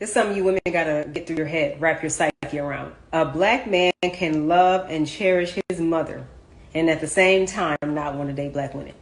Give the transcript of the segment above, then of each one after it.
This is something you women gotta get through your head, wrap your psyche around. A black man can love and cherish his mother, and at the same time not want to date black women.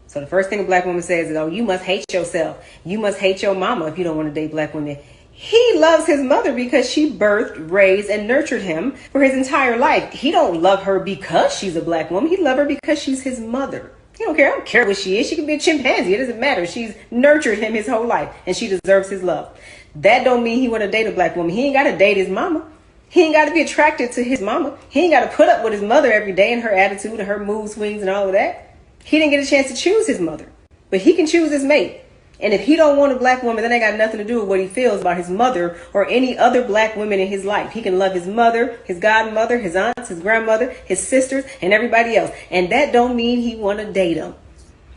So the first thing a black woman says is, "Oh, you must hate yourself. You must hate your mama if you don't want to date black women." He loves his mother because she birthed, raised, and nurtured him for his entire life. He don't love her because she's a black woman. He loves her because she's his mother. He don't care. I don't care what she is. She could be a chimpanzee. It doesn't matter. She's nurtured him his whole life, and she deserves his love. That don't mean he want to date a black woman. He ain't got to date his mama. He ain't got to be attracted to his mama. He ain't got to put up with his mother every day and her attitude and her mood swings and all of that. He didn't get a chance to choose his mother, but he can choose his mate. And if he don't want a black woman, that ain't got nothing to do with what he feels about his mother or any other black women in his life. He can love his mother, his godmother, his aunts, his grandmother, his sisters, and everybody else. And that don't mean he want to date them.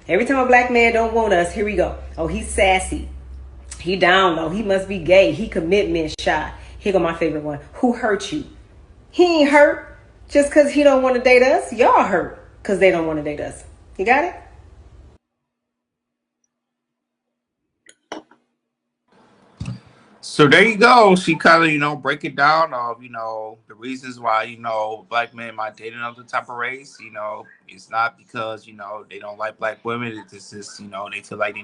Every time a black man don't want us, here we go. Oh, he's sassy. He down low. He must be gay. He commitment shy. Here go my favorite one. Who hurt you? He ain't hurt just because he don't want to date us. Y'all hurt because they don't want to date us. You got it? So there you go. She kind of, break it down of, the reasons why, black men might date another type of race. It's not because, they don't like black women. It's just, they feel like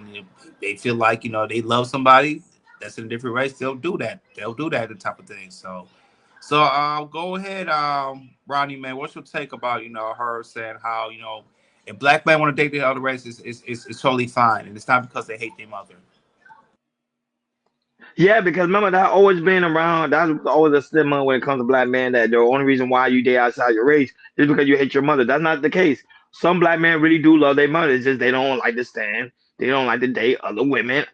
they feel like, they love somebody that's in a different race. They'll do that. They'll do that, the type of thing. So go ahead, Ronnie, man. What's your take about, her saying how, if black men want to date the other race, it's totally fine. And it's not because they hate their mother. Yeah, because remember that always been around. That's always a stigma when it comes to black men that the only reason why you date outside your race is because you hate your mother. That's not the case. Some black men really do love their mother. It's just they don't like to stand. They don't like to date other women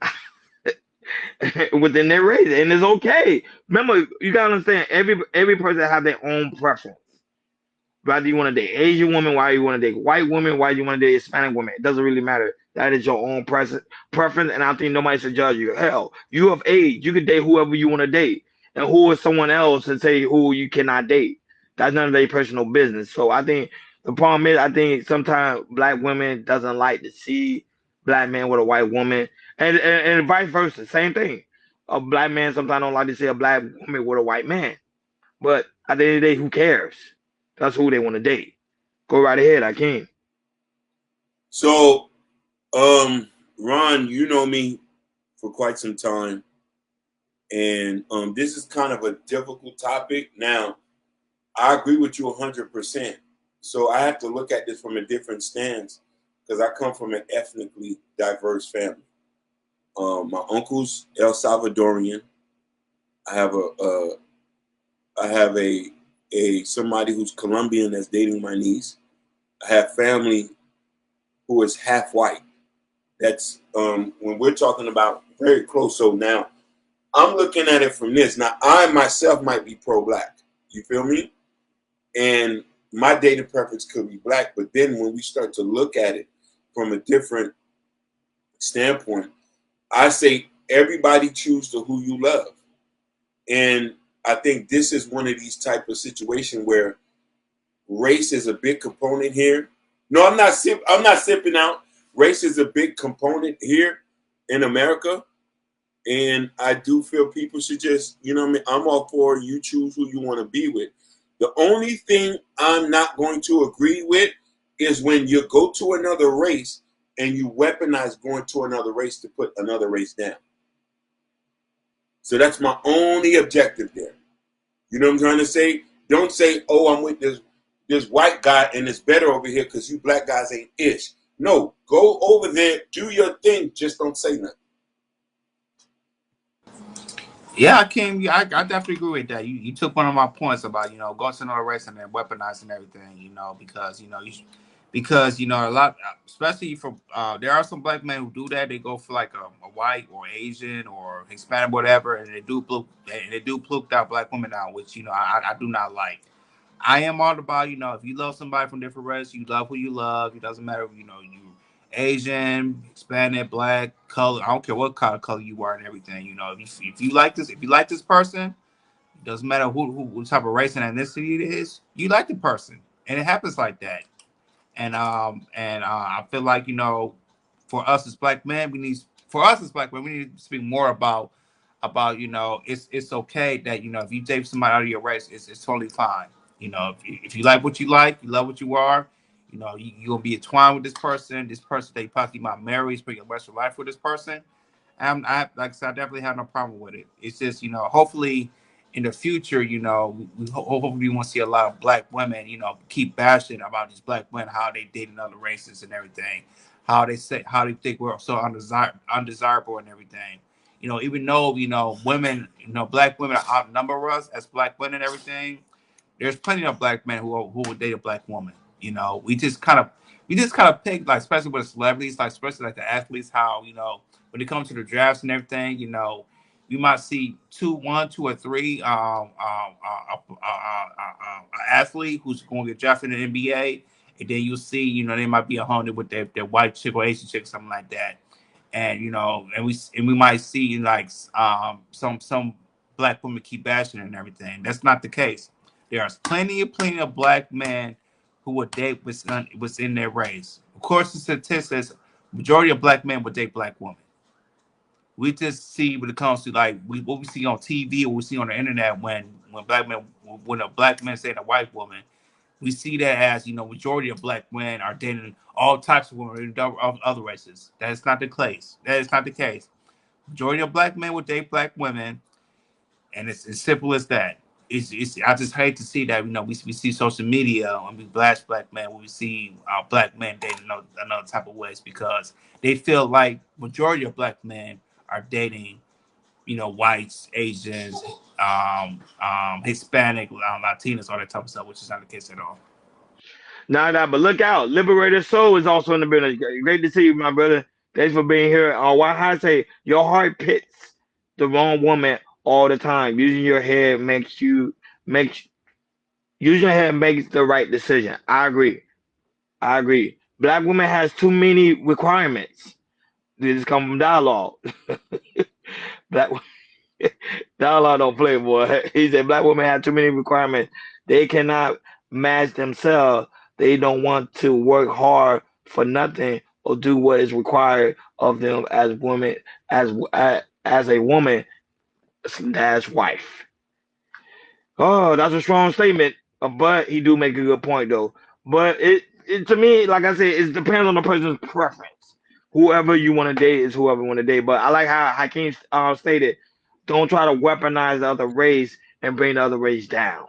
within their race, and it's okay. Remember, you gotta understand. Every person have their own preference. Whether you want to date Asian women, why you want to date white women, why you want to date Hispanic women, it doesn't really matter. That is your own preference, and I don't think nobody should judge you. Hell, you of age, you can date whoever you want to date, and who is someone else to say who you cannot date? That's none of their personal business. So I think the problem is, I think sometimes black women doesn't like to see black men with a white woman, and vice versa, same thing. A black man sometimes don't like to see a black woman with a white man. But at the end of the day, who cares? That's who they want to date. Go right ahead, I can. So, Ron, you know me for quite some time, and this is kind of a difficult topic. Now, I agree with you 100%. So I have to look at this from a different stance because I come from an ethnically diverse family. My uncle's El Salvadorian. I have a somebody who's Colombian that's dating my niece. I have family who is half white. That's when we're talking about very close. So now I'm looking at it from this. Now I myself might be pro-black. You feel me? And my dating preference could be black. But then when we start to look at it from a different standpoint, I say everybody choose to who you love. And I think this is one of these type of situations where race is a big component here. No, I'm not sipping out. Race is a big component here in America. And I do feel people should just, I'm all for you choose who you want to be with. The only thing I'm not going to agree with is when you go to another race and you weaponize going to another race to put another race down. So that's my only objective there. You know what I'm trying to say? Don't say, oh, I'm with this white guy and it's better over here because you black guys ain't ish. No, go over there, do your thing, just don't say nothing. Yeah, I definitely agree with that. You took one of my points about going to another race and then weaponizing everything. Because a lot, especially for there are some black men who do that. They go for like a white or Asian or Hispanic, whatever, and they do pluck out black women out, which I do not like. I am all about if you love somebody from different race, you love who you love. It doesn't matter you Asian, Hispanic, black, color. I don't care what kind of color you are and everything. If you like this person, it doesn't matter who type of race and ethnicity it is. You like the person, and it happens like that. And I feel like for us as black men, we need to speak more about about, it's okay that, if you date somebody out of your race, it's totally fine. If you like what you like, you love what you are, you're gonna be entwined with this person that you possibly might marry, spend your rest of your life with this person. Like I said, I definitely have no problem with it. It's just, hopefully in the future, hopefully we want to see a lot of black women, keep bashing about these black women, how they dating other races and everything, how they think we're so undesirable and everything. Even though, women, black women outnumber us as black women and everything, there's plenty of black men who would date a black woman. We just kind of pick, like, especially with celebrities, like especially like the athletes, how, when it comes to the drafts and everything, you might see one, two, or three athlete who's going to get drafted in the NBA, and then you'll see, they might be a hundred with their white chick or Asian chick, something like that. And and we might see, like, some black women keep bashing and everything. That's not the case. There's plenty of black men who would date what's in their race. Of course, the statistics, majority of black men would date black women. We just see, when it comes to, like, what we see on TV or we see on the internet, when a black man saying a white woman, we see that as, majority of black men are dating all types of women of other races. That is not the case. That is not the case. Majority of black men would date black women, and it's as simple as that. I just hate to see that, we see social media and we blast black men when we see black men dating another type of ways, because they feel like majority of black men are dating, whites, Asians, Hispanic, Latinos, all that type of stuff, which is not the case at all. Nah, but look out. Liberator Soul is also in the building. Great to see you, my brother. Thanks for being here. Why I say your heart pits the wrong woman all the time. Makes using your head makes the right decision. I agree. I agree. Black women has too many requirements. This come from dialogue. Black dialogue don't play, boy. He said black women have too many requirements. They cannot match themselves. They don't want to work hard for nothing or do what is required of them as women, as a woman dash wife. Oh, that's a strong statement. But he do make a good point though. But it to me, like I said, it depends on the person's preference. Whoever you want to date is whoever you want to date. But I like how Hakeem stated, don't try to weaponize the other race and bring the other race down.